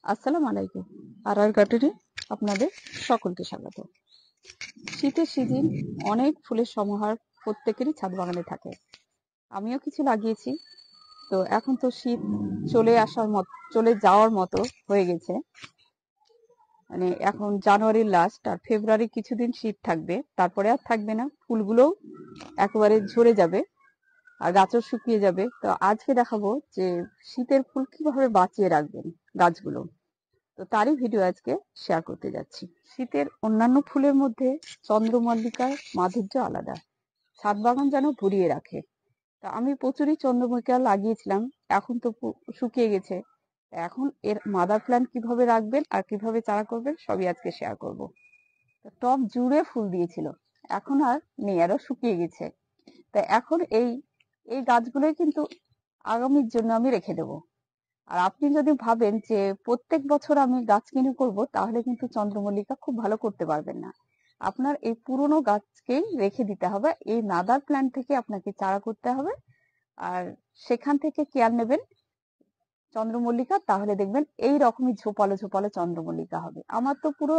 আসসালামু আলাইকুম। আর গার্ডেনে আপনাদের সকলকে স্বাগত। শীতের সিজন, অনেক ফুলের সমাহার প্রত্যেকেরই ছাদ বাগানে থাকে। আমিও কিছু লাগিয়েছি। তো এখন তো শীত চলে যাওয়ার মতো হয়ে গেছে। মানে এখন জানুয়ারির লাস্ট, আর ফেব্রুয়ারি কিছুদিন শীত থাকবে, তারপরে আর থাকবে না। ফুলগুলোও একেবারে ঝরে যাবে আর গাছও শুকিয়ে যাবে। তো আজকে দেখাবো যে শীতের ফুল কিভাবে বাঁচিয়ে রাখবেন গাছগুলো। তো তারই ভিডিও আজকে শেয়ার করতে যাচ্ছি। শীতের অন্যান্য ফুলের মধ্যে চন্দ্রমল্লিকার মাধুর্য আলাদা, ছাদ বাগান যেন ভরিয়ে রাখে। তা আমি প্রচুরই চন্দ্রমল্লিকা লাগিয়েছিলাম, এখন তো শুকিয়ে গেছে। এখন এর মাদার প্ল্যান্ট কিভাবে রাখবেন আর কিভাবে চারা করবেন সবই আজকে শেয়ার করব। টব জুড়ে ফুল দিয়েছিল, এখন আর নেই, আরো শুকিয়ে গেছে। তা এখন এই এই গাছগুলোই কিন্তু আগামীর জন্য আমি রেখে দেবো। আর আপনি যদি ভাবেন যে প্রত্যেক বছর আমি গাছ কিনে করব, তাহলে কিন্তু চন্দ্রমল্লিকা খুব ভালো করতে পারবেন না। আপনার এই পুরনো গাছকেই রেখে দিতে হবে, এই মাদার প্ল্যান্ট থেকে আপনাকে চারা করতে হবে, আর সেখান থেকে কেয়ার নেবেন চন্দ্রমল্লিকা। তাহলে দেখবেন এই রকমই ঝোপালো ঝোপালো চন্দ্রমল্লিকা হবে। আমার তো পুরো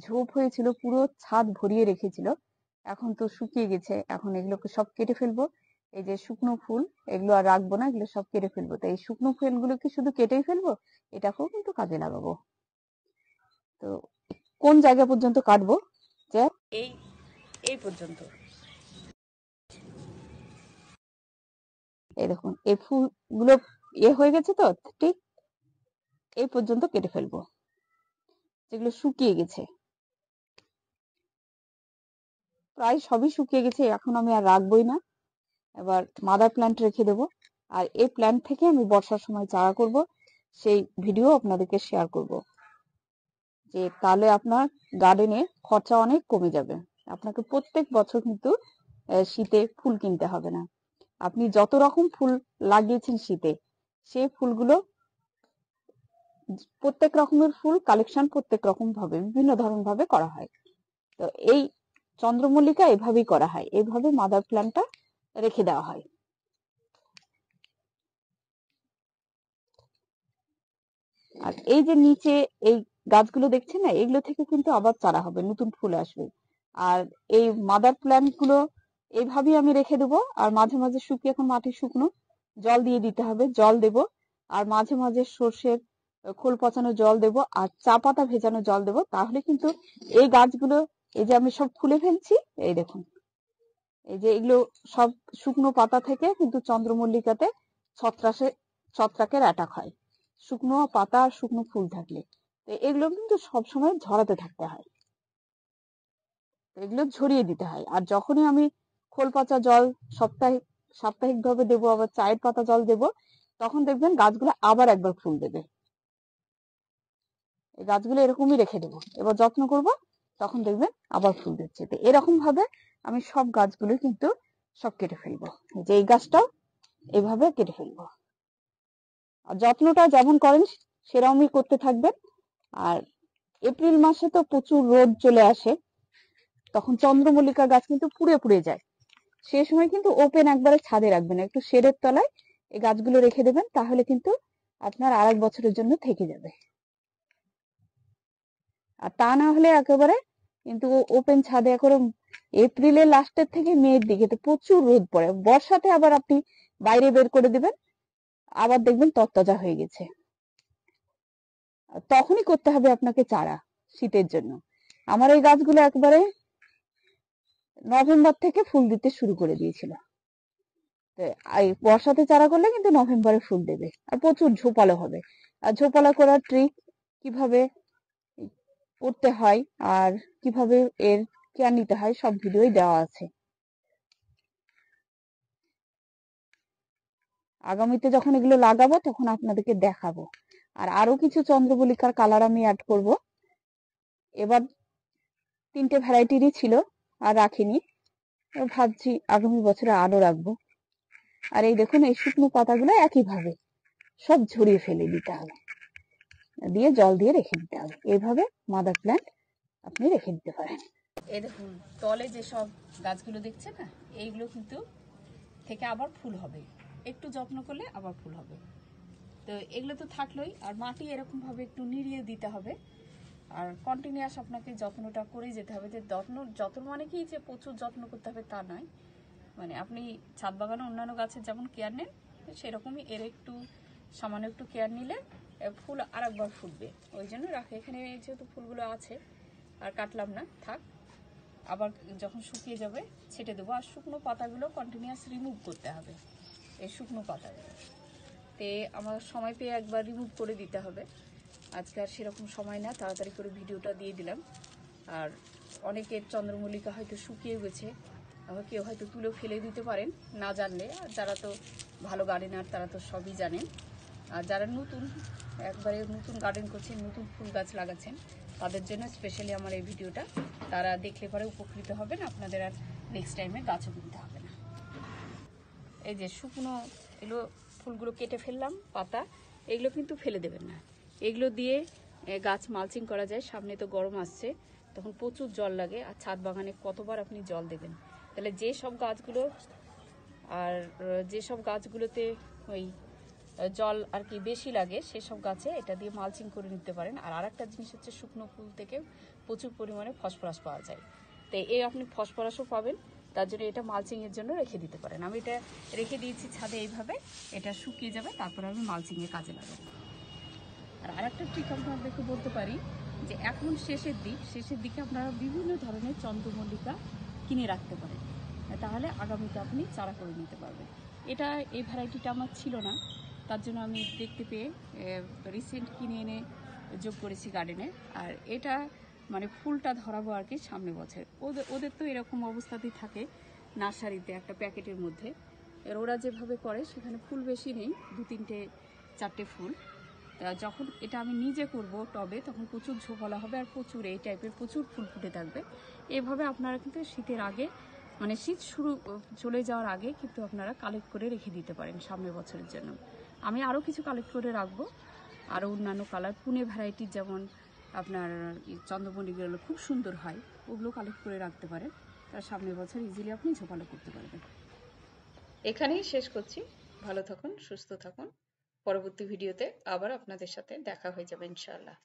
ঝোপ হয়েছিল, পুরো ছাদ ভরিয়ে রেখেছিল। এখন তো শুকিয়ে গেছে, এখন এগুলোকে সব কেটে ফেলবো। এই যে শুকনো ফুল, এগুলো আর রাখবো না, এগুলো সব কেটে ফেলবো। তো এই শুকনো ফুলগুলোকে শুধু কেটেই ফেলবো, এটাকেও কিন্তু কাজে লাগাবো। তো কোন জায়গা পর্যন্ত কাটবো? যে এই এই পর্যন্ত, এই দেখুন এই ফুলগুলো হয়ে গেছে, তো ঠিক এই পর্যন্ত কেটে ফেলবো, যেগুলো শুকিয়ে গেছে। প্রায় সবই শুকিয়ে গেছে, এখন আমি আর রাখবোই না। এবার মাদার প্ল্যান্ট রেখে দেবো। আর এই প্ল্যান্ট থেকে আমি বর্ষার সময় চারা করব, সেই ভিডিও আপনাদেরকে শেয়ার করব। যে তাহলে আপনার গার্ডেনে খরচা অনেক কমে যাবে। আপনাকে প্রত্যেক বছর কিন্তু শীতে ফুল কিনতে হবে না। আপনি যত রকম ফুল লাগিয়েছেন শীতে, সেই ফুলগুলো প্রত্যেক রকমের ফুল কালেকশন প্রত্যেক রকম ভাবে বিভিন্ন ধরন ভাবে করা হয়। তো এই চন্দ্রমল্লিকা এভাবেই করা হয়, এইভাবে মাদার প্ল্যান্টটা রেখে দেওয়া হয়। আর এই যে নিচে এই গাছগুলো দেখছেন না, এগুলো থেকে কিন্তু আবার চারা হবে, নতুন ফুল আসবে। আর এই মাদার প্ল্যান্ট গুলো এইভাবেই আমি রেখে দেবো। আর মাঝে মাঝে শুকিয়ে, এখন মাটি শুকনো, জল দিয়ে দিতে হবে, জল দেব। আর মাঝে মাঝে সর্ষের খোল পচানো জল দেব, আর চা পাতা ভেজানো জল দেব। তাহলে কিন্তু এই গাছগুলো, এই যে আমি সব খুলে ফেলছি, এই দেখুন, এই যে এগুলো সব শুকনো পাতা থেকে কিন্তু চন্দ্রমল্লিকাতে ছত্রাকের অ্যাটাক হয়, শুকনো পাতা আর শুকনো ফুল থাকলে। তো এগুলো কিন্তু সবসময় ঝরাতে থাকতে হয়, এগুলো ঝরিয়ে দিতে হয়। আর যখনই আমি খোল পচা জল সাপ্তাহিক ভাবে দেবো, আবার চায়ের পাতা জল দেব, তখন দেখবেন গাছগুলো আবার একবার ফুল দেবে। এই গাছগুলো এরকমই রেখে দেবো, এবার যত্ন করব, তখন দেখবেন আবার ফুল দিচ্ছে। তো এরকম ভাবে আমি সব গাছগুলো কিন্তু সব কেটে ফেলবো। যে এই গাছটাও এভাবে কেটে ফেলবো। আর যত্নটা যেমন করেন সেরকমই করতে থাকবেন। আর এপ্রিল মাসে তো প্রচুর রোদ চলে আসে, তখন চন্দ্রমল্লিকা গাছ কিন্তু পুড়ে পুড়ে যায়। সে সময় কিন্তু ওপেন একবারে ছাদে রাখবেন, একটু শেডের তলায় এই গাছগুলো রেখে দেবেন, তাহলে কিন্তু আপনার আরেক বছরের জন্য থেকে যাবে। আর তা না হলে একেবারে কিন্তু ওপেন ছাদে করে এপ্রিলের লাস্টের থেকে মেয়ের দিকে তো প্রচুর রোদ পড়ে, বর্ষাতে আবার আপনি বাইরে বের করে দিবেন, আবার দেখবেন তরতাজা হয়ে গেছে। তখনই করতে হবে আপনাকে চারা শীতের জন্য। আমার এই গাছগুলো একবারে নভেম্বর থেকে ফুল দিতে শুরু করে দিয়েছিল। বর্ষাতে চারা করলে কিন্তু নভেম্বরে ফুল দেবে, আর প্রচুর ঝোপালো হবে। আর ঝোপালো করার ট্রিক কিভাবে করতে হয় আর কিভাবে এর কেয়ার নিতে হয় সব ভিডিওই দেওয়া আছে। আগামীতে যখন এগুলো লাগাবো তখন আপনাদেরকে দেখাবো। আর আরো কিছু চন্দ্রমল্লিকার কালার আমি অ্যাড করব। এবার 3টে ভ্যারাইটিরই ছিল, আর রাখিনি, ভাবছি আগামী বছরে আরো রাখবো। আর এই দেখুন এই শুকনো পাতাগুলো একইভাবে সব ঝরিয়ে ফেলে দিতে হবে, দিয়ে জল দিয়ে রেখে দিতে হবে। এইভাবে মাদার প্ল্যান্ট আপনি রেখে দিতে পারেন। এই দেখুন তলে যে সব গাছগুলো দেখছেন না, এইগুলো কিন্তু থেকে আবার ফুল হবে, একটু যত্ন করলে আবার ফুল হবে। তো এগুলো তো থাকলোই, আর মাটি এরকমভাবে একটু নিড়িয়ে দিতে হবে। আর কন্টিনিউয়াস আপনাকে যত্নটা করেই যেতে হবে। যে যত্ন মানে কি যে প্রচুর যত্ন করতে হবে তা নয়, মানে আপনি ছাদ বাগানে অন্যান্য গাছের যেমন কেয়ার নেন সেরকমই এর একটু সামান্য একটু কেয়ার নিলে ফুল আর একবার ফুটবে। ওই জন্য রাখে। এখানে যেহেতু ফুলগুলো আছে আর কাটলাম না, থাক। আবার যখন শুকিয়ে যাবে ছেটে দেবো। আর শুকনো পাতাগুলো কন্টিনিউয়াস রিমুভ করতে হবে, এই শুকনো পাতাগুলো। তে আমার সময় পেয়ে একবার রিমুভ করে দিতে হবে। আজকে আর সেরকম সময় না, তাড়াতাড়ি করে ভিডিওটা দিয়ে দিলাম। আর অনেকের চন্দ্রমল্লিকা হয়তো শুকিয়ে গেছে, আবার কেউ হয়তো তুলে ফেলে দিতে পারেন না জানলে। আর যারা তো ভালো গার্ডেনার তারা তো সবই জানেন। আর যারা নতুন, একবারে নতুন গার্ডেন করছেন, নতুন ফুল গাছ লাগাচ্ছেন, তাদের জন্য স্পেশালি আমার এই ভিডিওটা। তারা দেখলে পরে উপকৃত হবেন, আপনাদের আর নেক্সট টাইমে গাছও কিনতে হবে না। এই যে শুকনো এগুলো ফুলগুলো কেটে ফেললাম, পাতা এগুলো কিন্তু ফেলে দেবেন না। এগুলো দিয়ে গাছ মালচিং করা যায়। সামনে তো গরম আসছে, তখন প্রচুর জল লাগে। আর ছাদ বাগানে কতবার আপনি জল দেবেন? তাহলে যেসব গাছগুলোতে ওই জল আর কি বেশি লাগে সেসব গাছে এটা দিয়ে মালচিং করে নিতে পারেন। আর আরেকটা জিনিস হচ্ছে, শুকনো ফুল থেকে প্রচুর পরিমাণে ফসফরাস পাওয়া যায়। তো আপনি ফসফরাসও পাবেন, তার জন্য এটা মালচিংয়ের জন্য রেখে দিতে পারেন। আমি এটা রেখে দিয়েছি ছাদে এইভাবে, এটা শুকিয়ে যাবে, তারপর আমি মালচিংয়ে কাজে লাগাবো। আর আরেকটা ট্রিক আপনাদেরকে বলতে পারি, যে এখন শেষের দিকে আপনারা বিভিন্ন ধরনের চন্দ্রমল্লিকা কিনে রাখতে পারেন, তাহলে আগামীতে আপনি চারা করে নিতে পারবেন। এই ভ্যারাইটিটা আমার ছিল না, তার জন্য আমি দেখতে পেয়ে রিসেন্ট কিনে এনে যোগ করেছি গার্ডেনে। আর এটা মানে ফুলটা ধরাবো আর কি সামনে বছর। ওদের তো এরকম অবস্থাতেই থাকে নার্সারিতে একটা প্যাকেটের মধ্যে। ওরা যেভাবে করে সেখানে ফুল বেশি নেই, 2-3-4টে ফুল। যখন এটা আমি নিজে করব টবে, তখন প্রচুর ঝোপালা হবে আর প্রচুর এই টাইপের প্রচুর ফুল ফুটে থাকবে। এভাবে আপনারা কিন্তু শীতের আগে, মানে শীত চলে যাওয়ার আগে কিন্তু আপনারা কালেক্ট করে রেখে দিতে পারেন সামনের বছরের জন্য। আমি আরও কিছু কালেক্ট করে রাখবো, আরও অন্যান্য কালার পুনে ভ্যারাইটির, যেমন আপনার চন্দ্রমল্লিকাগুলো খুব সুন্দর হয়, ওগুলো কালেক্ট করে রাখতে পারেন। তার সামনের বছর ইজিলি আপনি ঝোপালো করতে পারবেন। এখানেই শেষ করছি। ভালো থাকুন, সুস্থ থাকুন। পরবর্তী ভিডিওতে আবার আপনাদের সাথে দেখা হয়ে যাবে ইনশাআল্লাহ।